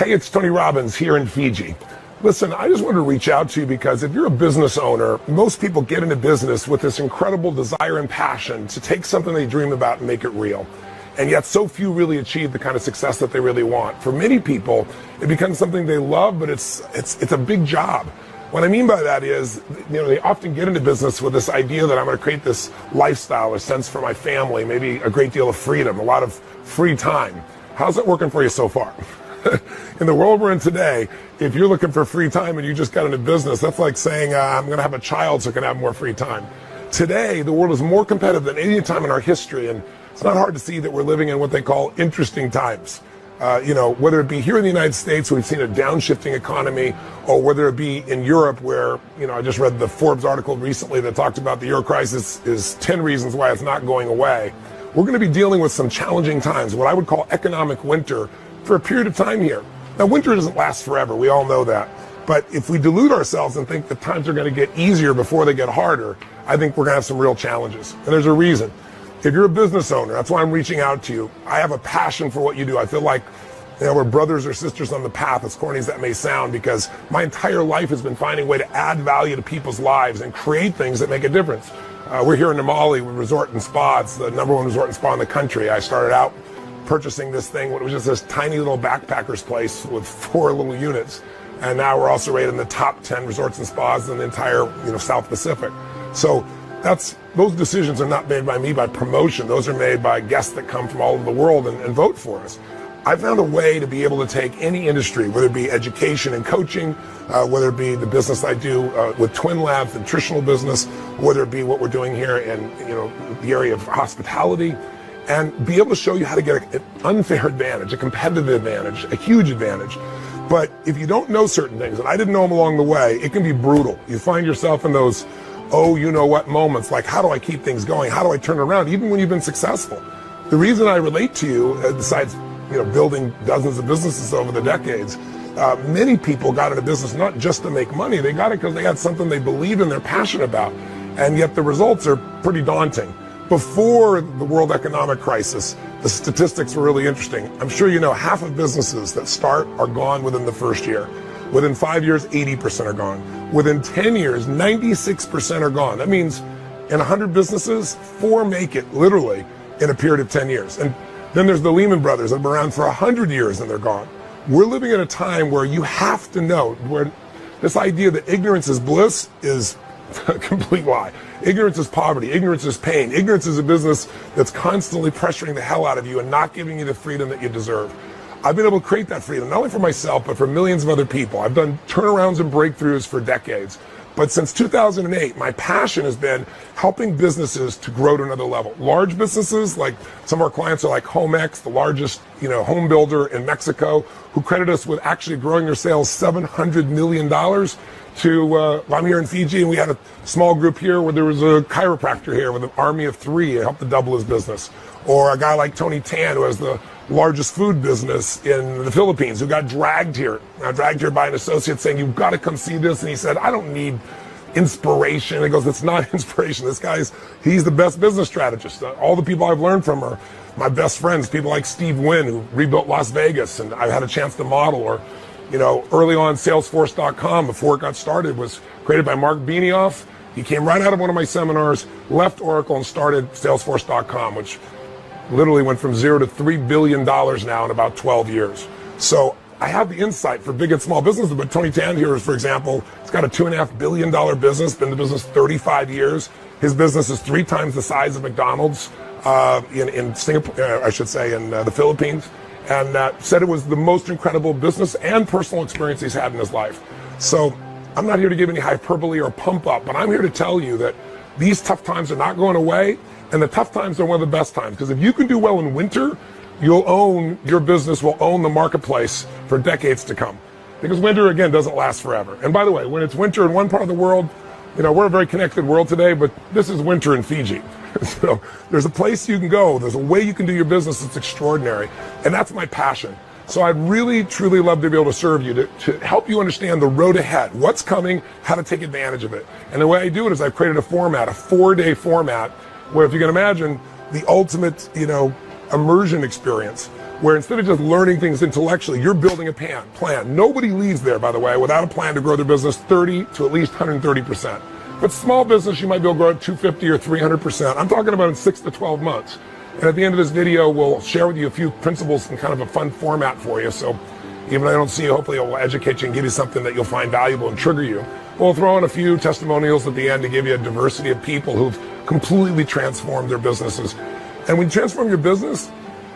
Hey, it's Tony Robbins here in Fiji. Listen, I just wanted to reach out to you because if you're a business owner, most people get into business with this incredible desire and passion to take something they dream about and make it real. And yet so few really achieve the kind of success that they really want. For many people, it becomes something they love, but it's a big job. What I mean by that is, they often get into business with this idea that I'm going to create this lifestyle, a sense for my family, maybe a great deal of freedom, a lot of free time. How's it working for you so far? In the world we're in today, if you're looking for free time and you just got into business, that's like saying, I'm going to have a child so I can have more free time. Today, the world is more competitive than any time in our history, and it's not hard to see that we're living in what they call interesting times. Whether it be here in the United States, we've seen a downshifting economy, or whether it be in Europe where, I just read the Forbes article recently that talked about the euro crisis is 10 reasons why it's not going away. We're going to be dealing with some challenging times, what I would call economic winter, for a period of time here. Now, winter doesn't last forever. We all know that. But if we delude ourselves and think that times are going to get easier before they get harder, I think we're going to have some real challenges. And there's a reason. If you're a business owner, that's why I'm reaching out to you. I have a passion for what you do. I feel like we're brothers or sisters on the path, as corny as that may sound, because my entire life has been finding a way to add value to people's lives and create things that make a difference. We're here in Namale with Resort and Spa. It's the #1 resort and spa in the country. I started out purchasing this thing when it was just this tiny little backpacker's place with 4 little units. And now we're also rated in the top 10 resorts and spas in the entire, South Pacific. So those decisions are not made by me by promotion. Those are made by guests that come from all over the world and vote for us. I found a way to be able to take any industry, whether it be education and coaching, whether it be the business I do with Twin Labs, the nutritional business, whether it be what we're doing here in the area of hospitality, and be able to show you how to get an unfair advantage, a competitive advantage, a huge advantage. But if you don't know certain things, and I didn't know them along the way, it can be brutal. You find yourself in those, you-know-what moments, like how do I keep things going? How do I turn it around, even when you've been successful? The reason I relate to you, besides building dozens of businesses over the decades, many people got into business not just to make money. They got it because they had something they believed in, they're passionate about, and yet the results are pretty daunting. Before the world economic crisis, the statistics were really interesting. I'm sure you know half of businesses that start are gone within the first year. Within 5 years, 80% are gone. Within 10 years, 96% are gone. That means in 100 businesses, 4 make it literally in a period of 10 years. And then there's the Lehman Brothers that have been around for 100 years and they're gone. We're living in a time where you have to know, where this idea that ignorance is bliss is a complete lie. Ignorance is poverty. Ignorance is pain. Ignorance is a business that's constantly pressuring the hell out of you and not giving you the freedom that you deserve. I've been able to create that freedom, not only for myself, but for millions of other people. I've done turnarounds and breakthroughs for decades. But since 2008, my passion has been helping businesses to grow to another level. Large businesses, like some of our clients are like HomeX, the largest home builder in Mexico, who credit us with actually growing their sales $700 million I'm here in Fiji, and we had a small group here where there was a chiropractor here with an army of 3 to help to double his business. Or a guy like Tony Tan, who has the largest food business in the Philippines, who got dragged here by an associate saying, you've got to come see this. And he said, I don't need inspiration. And he goes, it's not inspiration. He's the best business strategist. All the people I've learned from are my best friends, people like Steve Wynn, who rebuilt Las Vegas, and I've had a chance to model. Or early on, Salesforce.com, before it got started, was created by Mark Benioff. He came right out of one of my seminars, left Oracle, and started Salesforce.com, which literally went from 0 to $3 billion now in about 12 years. So I have the insight for big and small businesses, but Tony Tan here, for example, he's got a $2.5 billion business, been in the business 35 years. His business is 3 times the size of McDonald's in Singapore, in the Philippines. And said it was the most incredible business and personal experience he's had in his life. So I'm not here to give any hyperbole or pump up, but I'm here to tell you that these tough times are not going away, and the tough times are one of the best times. Because if you can do well in winter, your business will own the marketplace for decades to come. Because winter, again, doesn't last forever. And by the way, when it's winter in one part of the world, we're a very connected world today, but this is winter in Fiji. So there's a place you can go. There's a way you can do your business that's extraordinary. And that's my passion. So I'd really, truly love to be able to serve you, to help you understand the road ahead, what's coming, how to take advantage of it. And the way I do it is I've created a format, a 4-day format, where if you can imagine the ultimate, immersion experience, where instead of just learning things intellectually, you're building a plan. Nobody leaves there, by the way, without a plan to grow their business 30 to at least 130%. But small business, you might be able to grow at 250 or 300%. I'm talking about in 6 to 12 months. And at the end of this video, we'll share with you a few principles in kind of a fun format for you. So even if I don't see you, hopefully it will educate you and give you something that you'll find valuable and trigger you. We'll throw in a few testimonials at the end to give you a diversity of people who've completely transformed their businesses. And when you transform your business,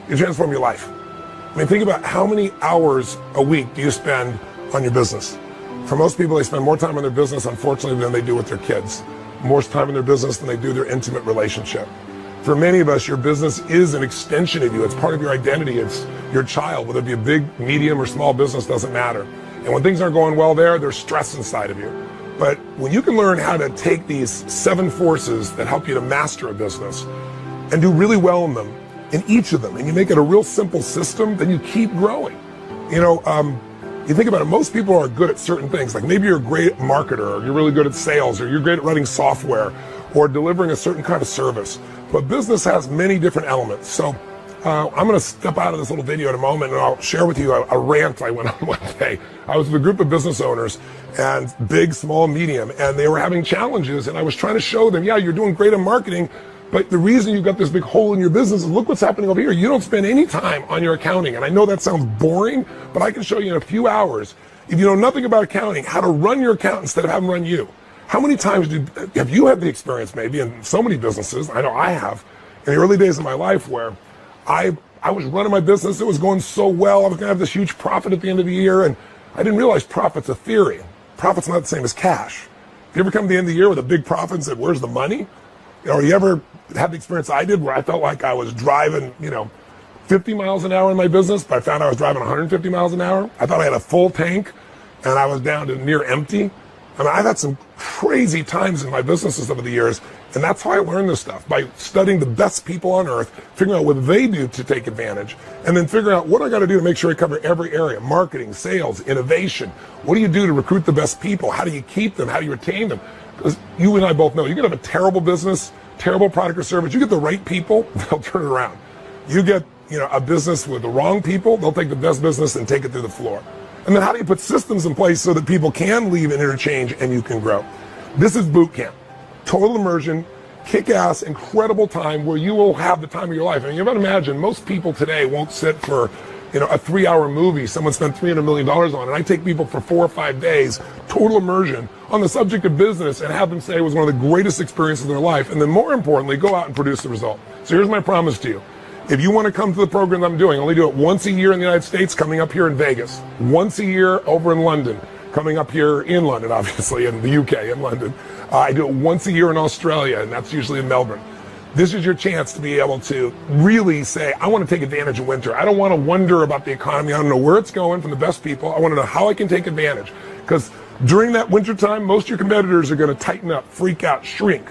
you transform your life. I mean, think about how many hours a week do you spend on your business? For most people, they spend more time on their business, unfortunately, than they do with their kids. More time in their business than they do their intimate relationship. For many of us, your business is an extension of you. It's part of your identity. It's your child. Whether it be a big, medium, or small business, doesn't matter. And when things aren't going well there, there's stress inside of you. But when you can learn how to take these 7 forces that help you to master a business and do really well in them, in each of them, and you make it a real simple system, then you keep growing. You think about it, most people are good at certain things. Like maybe you're a great marketer, or you're really good at sales, or you're great at writing software, or delivering a certain kind of service. But business has many different elements. So I'm gonna step out of this little video in a moment, and I'll share with you a rant I went on one day. I was with a group of business owners, and big, small, medium, and they were having challenges, and I was trying to show them, yeah, you're doing great in marketing, but the reason you've got this big hole in your business is look what's happening over here. You don't spend any time on your accounting. And I know that sounds boring, but I can show you in a few hours, if you know nothing about accounting, how to run your account instead of having run you. How many times have you had the experience, maybe in so many businesses, I know I have, in the early days of my life, where I was running my business, it was going so well, I was gonna have this huge profit at the end of the year, and I didn't realize profit's a theory. Profit's not the same as cash. If you ever come to the end of the year with a big profit and said, where's the money? Or you ever had the experience I did where I felt like I was driving, 50 miles an hour in my business, but I found I was driving 150 miles an hour. I thought I had a full tank and I was down to near empty. I mean, I've had some crazy times in my businesses over the years, and that's how I learned this stuff, by studying the best people on earth, figuring out what they do to take advantage, and then figuring out what I got to do to make sure I cover every area: marketing, sales, innovation. What do you do to recruit the best people? How do you keep them? How do you retain them? Because you and I both know, you can have a terrible business, terrible product or service. You get the right people, they'll turn it around. You get, a business with the wrong people, they'll take the best business and take it through the floor. And then how do you put systems in place so that people can leave and interchange and you can grow? This is boot camp. Total immersion, kick-ass, incredible time where you will have the time of your life. I mean, you might imagine most people today won't sit for a 3-hour movie someone spent $300 million on, and I take people for 4 or 5 days, total immersion, on the subject of business, and have them say it was one of the greatest experiences of their life, and then more importantly, go out and produce the result. So here's my promise to you. If you want to come to the program I'm doing, I only do it once a year in the United States, coming up here in Vegas, once a year over in London, coming up here in London, obviously, in the UK, in London. I do it once a year in Australia, and that's usually in Melbourne. This is your chance to be able to really say, I want to take advantage of winter. I don't want to wonder about the economy. I don't know where it's going from the best people. I want to know how I can take advantage. Because during that winter time, most of your competitors are going to tighten up, freak out, shrink.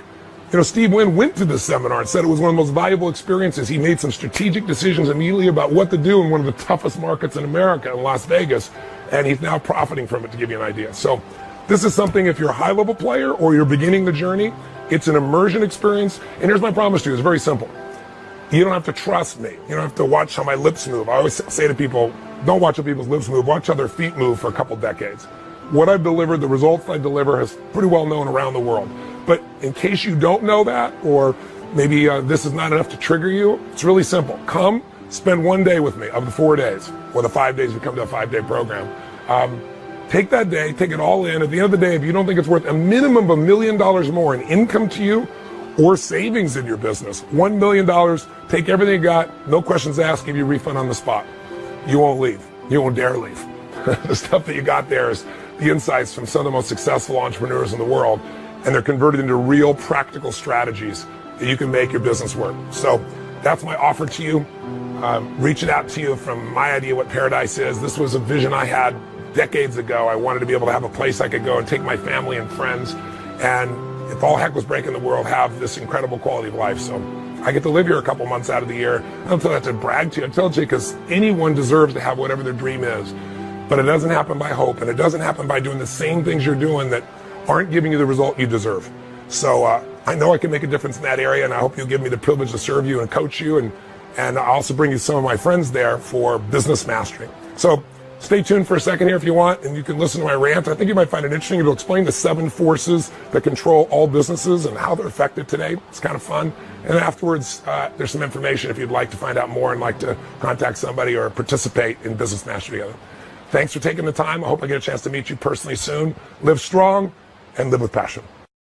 Steve Wynn went to this seminar and said it was one of the most valuable experiences. He made some strategic decisions immediately about what to do in one of the toughest markets in America, in Las Vegas, and he's now profiting from it, to give you an idea. So this is something, if you're a high-level player or you're beginning the journey, it's an immersion experience. And here's my promise to you, it's very simple. You don't have to trust me. You don't have to watch how my lips move. I always say to people, don't watch how people's lips move, watch how their feet move for a couple decades. What I've delivered, the results I deliver, is pretty well known around the world. But in case you don't know that, or maybe this is not enough to trigger you, it's really simple. Come, spend 1 day with me of the 4 days, or the 5 days we come to a 5-day program. Take that day, take it all in. At the end of the day, if you don't think it's worth a minimum of $1 million more in income to you or savings in your business, $1 million, take everything you got, no questions asked, give you a refund on the spot. You won't leave. You won't dare leave. The stuff that you got there is the insights from some of the most successful entrepreneurs in the world, and they're converted into real practical strategies that you can make your business work. So that's my offer to you. Reaching out to you from my idea what paradise is. This was a vision I had decades ago. I wanted to be able to have a place I could go and take my family and friends, and if all heck was breaking the world, have this incredible quality of life. So I get to live here a couple months out of the year. I don't tell that to brag to you. I tell it to you because anyone deserves to have whatever their dream is. But it doesn't happen by hope, and it doesn't happen by doing the same things you're doing that aren't giving you the result you deserve. So I know I can make a difference in that area, and I hope you'll give me the privilege to serve you and coach you and And I'll also bring you some of my friends there for business mastery. So stay tuned for a second here if you want, and you can listen to my rant. I think you might find it interesting. It'll explain the 7 forces that control all businesses and how they're affected today. It's kind of fun. And afterwards, there's some information if you'd like to find out more and like to contact somebody or participate in business mastery together. Thanks for taking the time. I hope I get a chance to meet you personally soon. Live strong and live with passion.